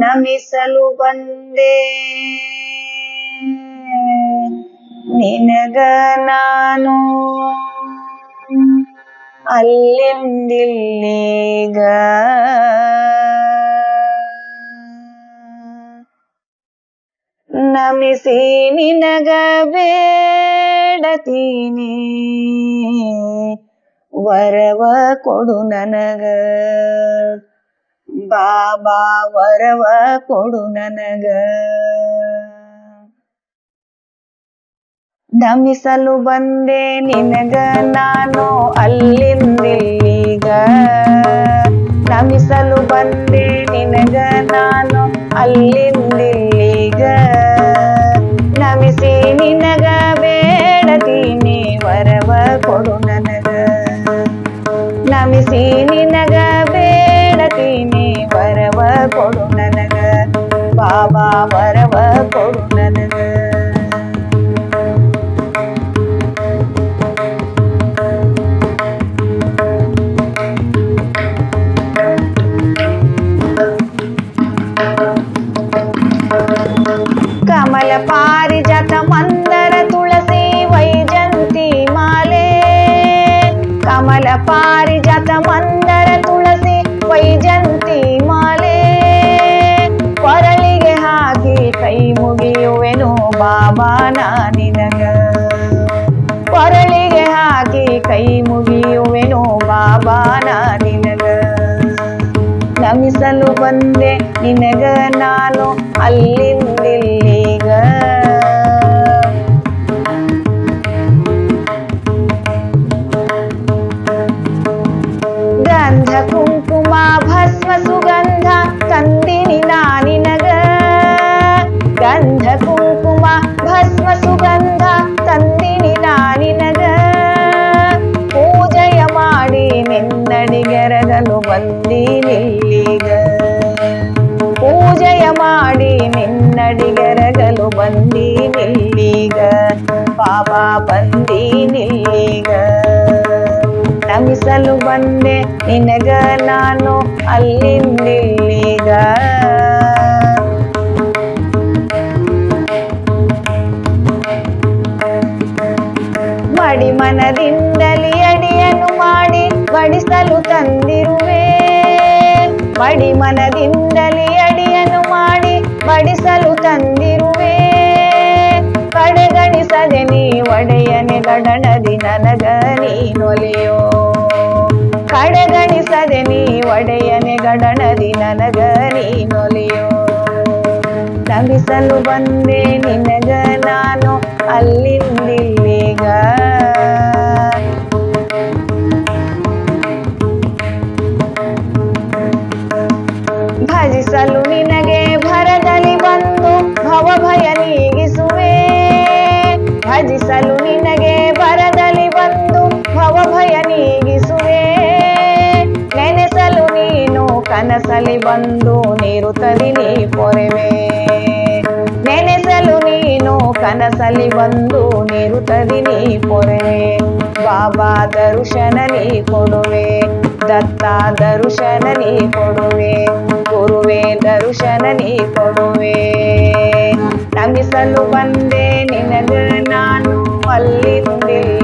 ನಮಿಸಲು ಬಂದೆ ನಿನಗ ನಾನು ಅಲ್ಲಿಂದಿಲ್ಲಿಗ ನಮಿಸಿ ನಿನಗ ಬೇಡತೀನಿ ವರವ ಕೊಡು ನನಗ ಬಾಬಾ ವರವ ಕೊಡು ನನಗ ನಮಿಸಲು ಬಂದೆ ನಿನಗ ನಾನು ಅಲ್ಲಿಂದಿಲ್ಲಿಗ ನಮಿಸಲು ಬಂದೆ ನಿನಗ ನಾನು ಅಲ್ಲಿಂದಿಲ್ಲಿಗ ನಮಿಸಿ ನಿನಗ ಬೇಡತೀನಿ ವರವ ಕೊಡು ನನಗ ನಮಿಸಿ ನಿನಗ ಬೇಡತೀನಿ ವರವ ಕೊಡು ನನಗ ಬಾಬಾ ವರವ ಕೊಡು ನನಗ ಕಮಲ ಪಾರಿಜಾತ ಮಂದರ ತುಳಸಿ ವೈಜಂತಿ ಮಾಲೆ ಕಮಲ ಪಾರಿಜಾತ ಮಂದರ ತುಳಸಿ ವೈಜಂತಿ ಮಾಲೆ ಕೊರಳಿಗೆ ಹಾಕಿ ಕೈ ಮುಗಿಯುವೆನು ಬಾಬಾ ನಿನಗ ಕೊರಳಿಗೆ ಹಾಕಿ ಕೈ ಮುಗಿಯುವೆನು ಬಾಬಾ ನಿನಗ ನಮಿಸಲು ಬಂದೆ ನಿನಗ ನಾನು ಅಲ್ಲಿಂದಿಲ್ಲಿಗ ಗಂಧ ಕುಂಕುಮ ಭಸ್ಮ ಸುಗಂಧ ತಂದಿನಿ ನಾನಿನಗ ಗಂಧ ಕುಂಕುಮ ಭಸ್ಮ ಸುಗಂಧ ತಂದಿನಿ ನಾನಿನಗ ಪೂಜೆಯ ಮಾಡಿ ನಿನ್ನಡಿಗೆರಗಲು ಬಂದೀನಿಲ್ಲಿಗ ಪೂಜೆಯ ಮಾಡಿ ನಿನ್ನಡಿಗೆರಗಲು ಬಂದೀನಿಲ್ಲಿಗ ಬಾಬಾ ಬಂದೀನಿಲ್ಲಿಗ ನಮಿಸಲು ಬಂದೆ ನಿನಗ ನಾನು ಅಲ್ಲಿಂದಿಲ್ಲಿಗ ಮಡಿಮನದಿಂದಲೇ ಅಡಿಯನ್ನು ಮಾಡಿ ಬಡಿಸಲು ತಂದಿರುವೆ ಮಡಿಮನದಿಂದಲೇ ಅಡಿಯನ್ನು ಮಾಡಿ ಬಡಿಸಲು ತಂದಿರುವೆ ಕಡೆಗಣಿಸದೆ ನೀ ಒಡೆಯನೆ ಗಡಣದಿ ನನಗ ನೀನೊಲೆಯೋ ಕಡೆಗಣಿಸದೆ ನೀ ಒಡೆಯನೆ ಗಡಣದಿ ನನಗ ನೀನೊಲೆಯೋ ನಮಿಸಲು ಬಂದೆ ನಿನಗ ನಾನು ಅಲ್ಲಿಂದಿಲ್ಲಿಗ ಭಜಿಸಲು ನಿನಗೆ ಭರದಲ್ಲಿ ಬಂದು ಭವಭಯ ನೀಗಿಸುವೆ ಭಜಿಸಲು ನಿನಗೆ ಭರದಲ್ಲಿ ಬಂದು ಭವಭಯ ನೀಗಿಸುವೆ ನೆನೆಸಲು ನೀನು ಕನಸಲಿ ಬಂದು ನೀರುತ್ತಲಿ ನೀ ಪೊರೆವೆ ನೆನೆಸಲು ನೀನು ಕನಸಲಿ ಬಂದು ನೀರುತ್ತಲಿ ನೀ ಪೊರೆವೆ ಬಾಬಾ ದರ್ಶನ ನೀ ಕೊಡುವೆ ದತ್ತ ದರ್ಶನ ನೀ ಕೊಡುವೆ ಗುರುವೇ ದರ್ಶನ ನೀ ಕೊಡುವೆ ನಮಿಸಲು ಬಂದೆ ನಿನಗ ನಾನು ಅಲ್ಲಿಂದಿಲ್ಲ